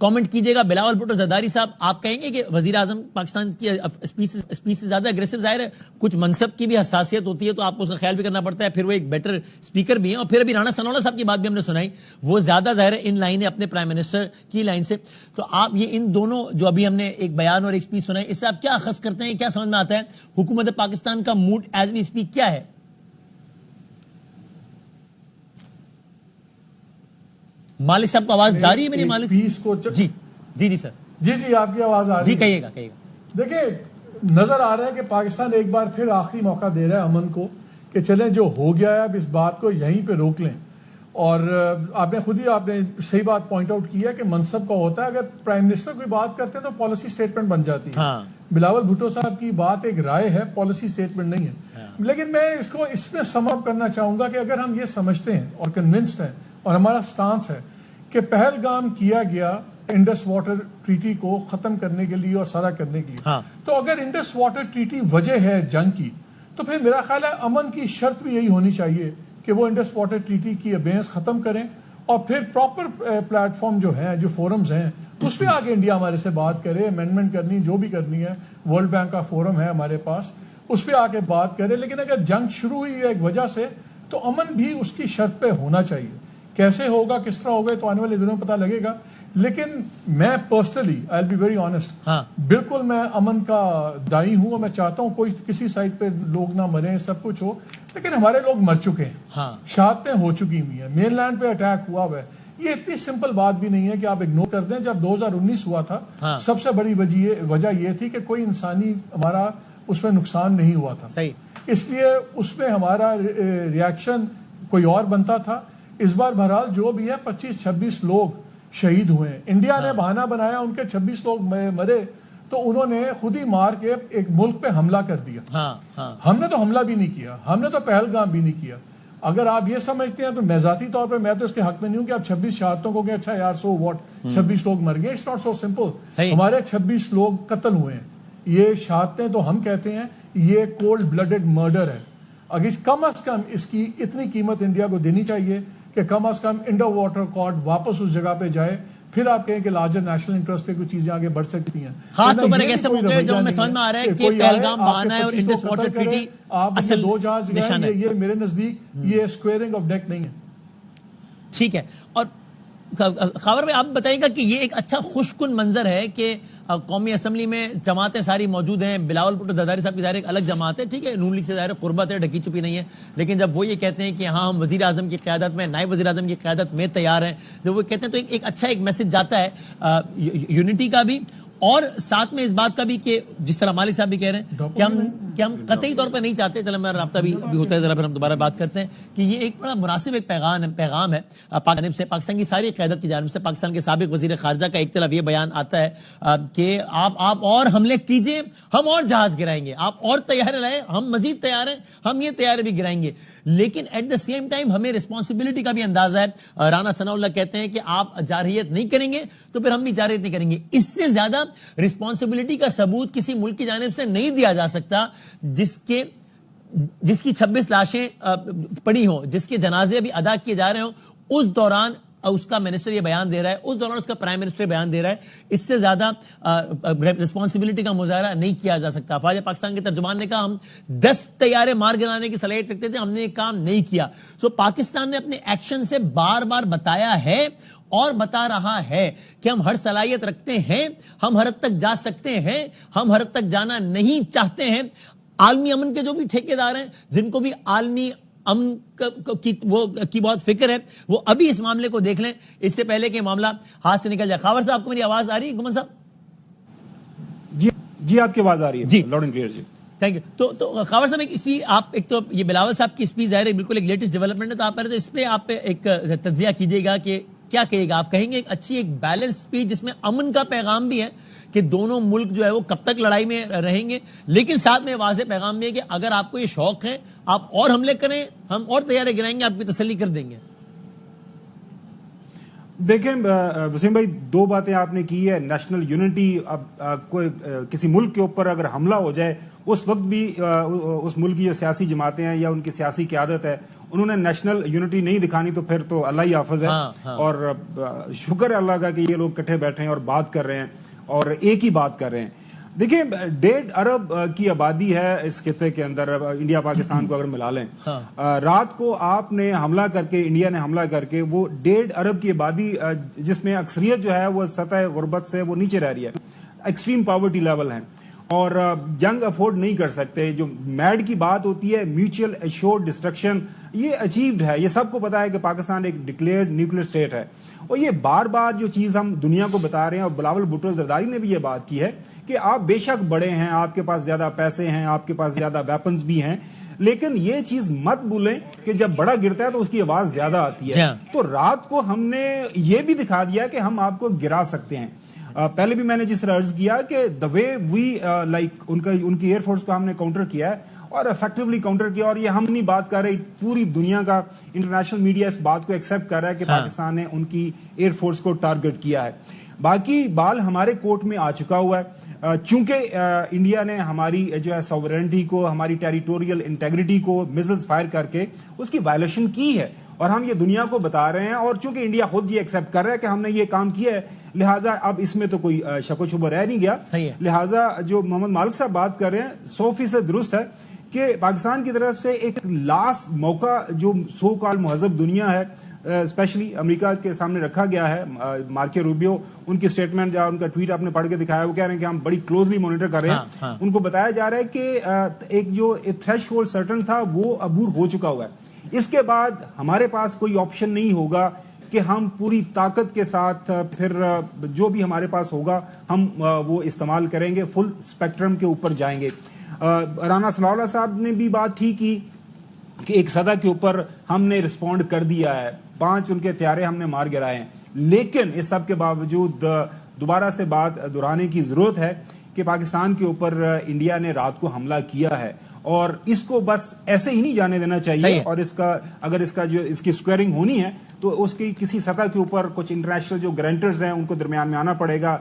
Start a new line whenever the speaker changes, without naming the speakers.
Comment کیجئے گا بلاول بھٹو زرداری صاحب، آپ کہیں گے کہ وزیر اعظم پاکستان کی اسپیچ سے زیادہ اگریسو، ظاہر ہے کچھ منصب کی بھی حساسیت ہوتی ہے تو آپ کو اس کا خیال بھی کرنا پڑتا ہے، پھر وہ ایک بیٹر اسپیکر بھی ہیں، اور پھر ابھی رانا ثناء اللہ صاحب کی بات بھی ہم نے سنائی، وہ زیادہ ظاہر ہے ان لائن ہے اپنے پرائم منسٹر کی لائن سے. تو آپ یہ ان دونوں جو ابھی ہم نے ایک بیان اور ایک اسپیچ سنائی، اس سے آپ کیا اخذ کرتے ہیں، کیا سمجھ میں آتا ہے حکومت پاکستان کا موڈ ایز وی اسپیک کیا ہے؟ مالک صاحب کو آواز جاری ہے میری؟ مالک جی جی جی سر،
جی آپ کی آواز آ رہی ہے؟
جی کہیے گا.
دیکھیں، نظر آ رہا ہے کہ پاکستان ایک بار پھر آخری موقع دے رہا ہے امن کو کہ چلیں جو ہو گیا ہے اب اس بات کو یہیں پہ روک لیں. اور آپ نے خود ہی صحیح بات پوائنٹ آؤٹ کی ہے کہ منصب کا ہوتا ہے، اگر پرائم منسٹر کوئی بات کرتے ہیں تو پالیسی سٹیٹمنٹ بن جاتی ہے. بلاول بھٹو صاحب کی بات ایک رائے ہے، پالیسی سٹیٹمنٹ نہیں ہے. لیکن میں اس میں سم اپ کرنا چاہوں گا کہ اگر ہم یہ سمجھتے ہیں اور کنونسڈ ہیں اور ہمارا سٹانس ہے کہ پہلگام کیا گیا انڈس واٹر ٹریٹی کو ختم کرنے کے لیے اور سارا کرنے کے لیے، تو اگر انڈس واٹر ٹریٹی وجہ ہے جنگ کی، تو پھر میرا خیال ہے امن کی شرط بھی یہی ہونی چاہیے کہ وہ انڈس واٹر ٹریٹی کی ابینس ختم کریں، اور پھر پراپر پلیٹ فارم جو ہیں، جو فورمز ہیں، اس پہ آگے انڈیا ہمارے سے بات کرے، امینڈمنٹ کرنی جو بھی کرنی ہے، ورلڈ بینک کا فورم ہے ہمارے پاس، اس پہ آ کے بات کرے. لیکن اگر جنگ شروع ہوئی ہے ایک وجہ سے، تو امن بھی اس کی شرط پہ ہونا چاہیے. کیسے ہوگا، کس طرح ہوگا، تو آنے والے دنوں میں پتہ لگے گا. لیکن میں personally I will be very honest, بالکل میں امن کا دائی ہوں، اور میں چاہتا ہوں کوئی کسی سائڈ پہ لوگ نہ مریں، سب کچھ ہو، لیکن ہمارے لوگ مر چکے ہیں، شہادتیں ہو چکی ہوئی ہیں، مین لینڈ پہ اٹیک ہوا ہے. یہ اتنی سمپل بات بھی نہیں ہے کہ آپ اگنور کر دیں. جب 2019 ہوا تھا، سب سے بڑی وجہ یہ تھی کہ کوئی انسانی ہمارا اس میں نقصان نہیں ہوا تھا، اس لیے اس میں ہمارا ریاکشن کوئی اور بنتا تھا. اس بار بہرحال جو بھی ہے 25-26 لوگ شہید ہوئے ہیں. انڈیا نے بہانہ بنایا ان کے 26 لوگ مرے، تو انہوں نے خود ہی مار کے ایک ملک پہ حملہ کر دیا. ہم نے تو حملہ بھی نہیں کیا، ہم نے تو پہلگام بھی نہیں کیا. اگر آپ یہ سمجھتے ہیں تو میں ذاتی طور پہ میں تو اس کے حق میں نہیں ہوں کہ آپ 26 شہادتوں کو کہ اچھا یار سو واٹ 26 لوگ مر گئے. It's not so simple. ہمارے 26 لوگ قتل ہوئے ہیں. یہ شہادتیں تو ہم کہتے ہیں یہ کولڈ بلڈڈ مرڈر ہے. اگر کم از کم اس کی اتنی قیمت انڈیا کو دینی چاہیے کہ کم از کم انڈو واٹر کارڈ واپس اس جگہ پہ جائے. پھر آپ کہیں کہ لارجر نیشنل انٹرسٹ پہ کچھ چیزیں آگے بڑھ سکتی ہیں.
خاص طور پر ایک ایسے موقع جو ہمیں سمجھ میں آ رہا ہے کہ پہلگام بہانہ ہے اور انڈس واٹر ٹریٹی اصل
2 جہاز گئے، یہ میرے نزدیک یہ اسکویئرنگ آف ڈیک نہیں ہے.
ٹھیک ہے. اور خاور بھائی آپ بتائیں گا کہ یہ ایک اچھا خوشکن منظر ہے کہ قومی اسمبلی میں جماعتیں ساری موجود ہیں. بلاول بھٹو زرداری صاحب کی ظاہر ایک الگ جماعت ہے، ٹھیک ہے، نون لیگ سے ظاہر قربت ہے، ڈھکی چھپی نہیں ہے. لیکن جب وہ یہ کہتے ہیں کہ ہاں ہم وزیر اعظم کی قیادت میں، نائب وزیر اعظم کی قیادت میں تیار ہیں، جب وہ کہتے ہیں تو ایک اچھا ایک میسج جاتا ہے یونٹی کا بھی، اور ساتھ میں اس بات کا بھی کہ جس طرح مالک صاحب بھی کہہ رہے ہیں کہ ہم قطعی طور پر نہیں چاہتے. چلو میرا رابطہ بھی ہوتا ہے، ذرا پھر ہم دوبارہ بات کرتے ہیں کہ یہ ایک بڑا مناسب ایک پیغام ہے جانب سے، پاکستان کی ساری قیادت کی جانب سے. پاکستان کے سابق وزیر خارجہ کا ایک طرف یہ بیان آتا ہے کہ آپ اور حملے کیجئے، ہم اور جہاز گرائیں گے، آپ اور تیارے لائیں، ہم مزید تیار ہیں، ہم یہ تیارے بھی گرائیں گے. لیکن ایٹ دا سیم ٹائم ہمیں رسپانسبلٹی کا بھی اندازہ ہے. رانا ثناء اللہ کہتے ہیں کہ آپ جارحیت نہیں کریں گے تو پھر ہم بھی جارحیت نہیں کریں گے. اس سے زیادہ رسپانسبلٹی کا ثبوت کسی ملک کی جانب سے نہیں دیا جا سکتا جس کی 26 لاشیں پڑی ہوں، جس کے جنازے بھی ادا کیے جا رہے ہوں. اس دوران اس کا منسٹر یہ بیان دے رہا ہے، اس دوران اس کا پرائم منسٹر بیان دے رہا ہے. اس سے زیادہ رسپانسبلٹی کا مظاہرہ نہیں کیا جا سکتا. افواج پاکستان کے ترجمان نے کہا ہم 10 طیارے مار گرانے کی صلاحیت رکھتے تھے، ہم نے یہ کام نہیں کیا. سو پاکستان نے اپنے ایکشن سے بار بار بتایا ہے اور بتا رہا ہے کہ ہم ہر صلاحیت رکھتے ہیں، ہم ہر حد تک جا سکتے ہیں، ہم ہر حد تک جانا نہیں چاہتے ہیں. عالمی امن کے جو بھی ٹھیکیدار ہیں، جن کو بھی عالمی امن کی بہت فکر ہے، وہ ابھی اس معاملے کو دیکھ لیں اس سے پہلے کہ معاملہ ہاتھ سے نکل جائے. خاور صاحب آپ کو میری آواز آ رہی ہے؟ گمن صاحب
جی آپ کی آواز آ رہی ہے،
جی
لاؤڈ اینڈ کلیئر. جی
تھینک یو. تو خاور صاحب ایک تو یہ بلاول صاحب کی اسپیچ ظاہر ہے بالکل ایک لیٹسٹ ڈیولپمنٹ ہے، تو آپ پہلے تو اس پہ آپ ایک تجزیہ کیجیے گا کہ کیا کہے گا. آپ کہیں گے ایک اچھی ایک بیلنس اسپیچ جس میں امن کا پیغام بھی ہے کہ دونوں ملک جو ہے وہ کب تک لڑائی میں رہیں گے، لیکن ساتھ میں واضح پیغام بھی ہے کہ اگر آپ کو یہ شوق ہے آپ اور حملے کریں، ہم اور تیارے گرائیں گے، آپ کی تسلی کر دیں گے.
دیکھیں وسیم بھائی، 2 باتیں آپ نے کی ہے. نیشنل یونٹی، اب کوئی کسی ملک کے اوپر اگر حملہ ہو جائے اس وقت بھی اس ملک کی جو سیاسی جماعتیں ہیں یا ان کی سیاسی قیادت ہے انہوں نے نیشنل یونٹی نہیں دکھانی تو پھر تو اللہ ہی حافظ ہے. اور شکر ہے اللہ کا کہ یہ لوگ کٹھے بیٹھے ہیں اور بات کر رہے ہیں اور ایک ہی بات کر رہے ہیں. دیکھیں 1.5 ارب کی آبادی ہے اس خطے کے اندر, انڈیا پاکستان کو اگر ملا لیں. رات کو آپ نے حملہ کر کے, انڈیا نے حملہ کر کے, وہ 1.5 ارب کی آبادی جس میں اکثریت جو ہے وہ سطح غربت سے وہ نیچے رہ رہی ہے, ایکسٹریم پاورٹی لیول ہیں اور جنگ افورڈ نہیں کر سکتے. جو میڈ کی بات ہوتی ہے میوچل ایشورڈ ڈسٹرکشن, یہ اچیوڈ ہے. یہ سب کو پتا ہے کہ پاکستان ایک ڈکلیئرڈ نیوکلیر اسٹیٹ ہے اور یہ بار بار جو چیز ہم دنیا کو بتا رہے ہیں, اور بلاول بھٹو زرداری نے بھی یہ بات کی ہے کہ آپ بے شک بڑے ہیں, آپ کے پاس زیادہ پیسے ہیں, آپ کے پاس زیادہ ویپنز بھی ہیں, لیکن یہ چیز مت بھولیں کہ جب بڑا گرتا ہے تو اس کی آواز زیادہ آتی ہے. تو رات کو ہم نے یہ بھی دکھا دیا کہ ہم آپ کو گرا سکتے ہیں. پہلے بھی میں نے جس طرح عرض کیا کہ the way we like ان کی ایئر فورس کو ہم نے کاؤنٹر کیا ہے اور افیکٹولی کاؤنٹر کیا, اور یہ ہم نہیں بات کر رہے, پوری دنیا کا انٹرنیشنل میڈیا اس بات کو ایکسپٹ کر رہا ہے کہ پاکستان نے ان کی ایئر فورس کو ٹارگٹ کیا ہے. باقی بال ہمارے کورٹ میں آ چکا ہوا ہے. چونکہ انڈیا نے ہماری جو ہے سوورنٹی کو, ہماری ٹیریٹوریل انٹیگریٹی کو میزلز فائر کر کے اس کی وائلیشن کی ہے اور ہم یہ دنیا کو بتا رہے ہیں, اور چونکہ انڈیا خود یہ ایکسپٹ کر رہا ہے کہ ہم نے یہ کام کیا ہے, لہٰذا اب اس میں تو کوئی شک و شبہ رہ نہیں گیا. لہٰذا جو محمد مالک صاحب بات کر رہے ہیں 100% درست ہے کہ پاکستان کی طرف سے ایک لاسٹ موقع جو سو کال مہذب دنیا ہے, اسپیشلی امریکہ کے سامنے رکھا گیا ہے. مارکو روبیو, ان کی سٹیٹمنٹ یا ان کا ٹویٹ آپ نے پڑھ کے دکھایا, وہ کہہ رہے ہیں کہ ہم بڑی کلوزلی مانیٹر کر رہے ہیں. ان کو بتایا جا رہا ہے کہ ایک جو تھریش ہولڈ سرٹن تھا وہ عبور ہو چکا ہوا ہے. اس کے بعد ہمارے پاس کوئی آپشن نہیں ہوگا کہ ہم پوری طاقت کے ساتھ پھر جو بھی ہمارے پاس ہوگا ہم وہ استعمال کریں گے, فل اسپیکٹرم کے اوپر جائیں گے. رانا صلی اللہ صاحب نے بھی بات ٹھیک کی کہ ایک صدا کے اوپر ہم نے رسپونڈ کر دیا ہے, 5 ان کے ہتھیارے ہم نے مار گرائے ہیں, لیکن اس سب کے باوجود دوبارہ سے بات دہرانے کی ضرورت ہے کہ پاکستان کے اوپر انڈیا نے رات کو حملہ کیا ہے اور اس کو بس ایسے ہی نہیں جانے دینا چاہیے. اور اس کا اگر اس کی اسکوائرنگ ہونی ہے تو اس کی کسی سطح کے اوپر کچھ انٹرنیشنل جو گارنٹرز ہیں ان کو درمیان میں آنا پڑے گا.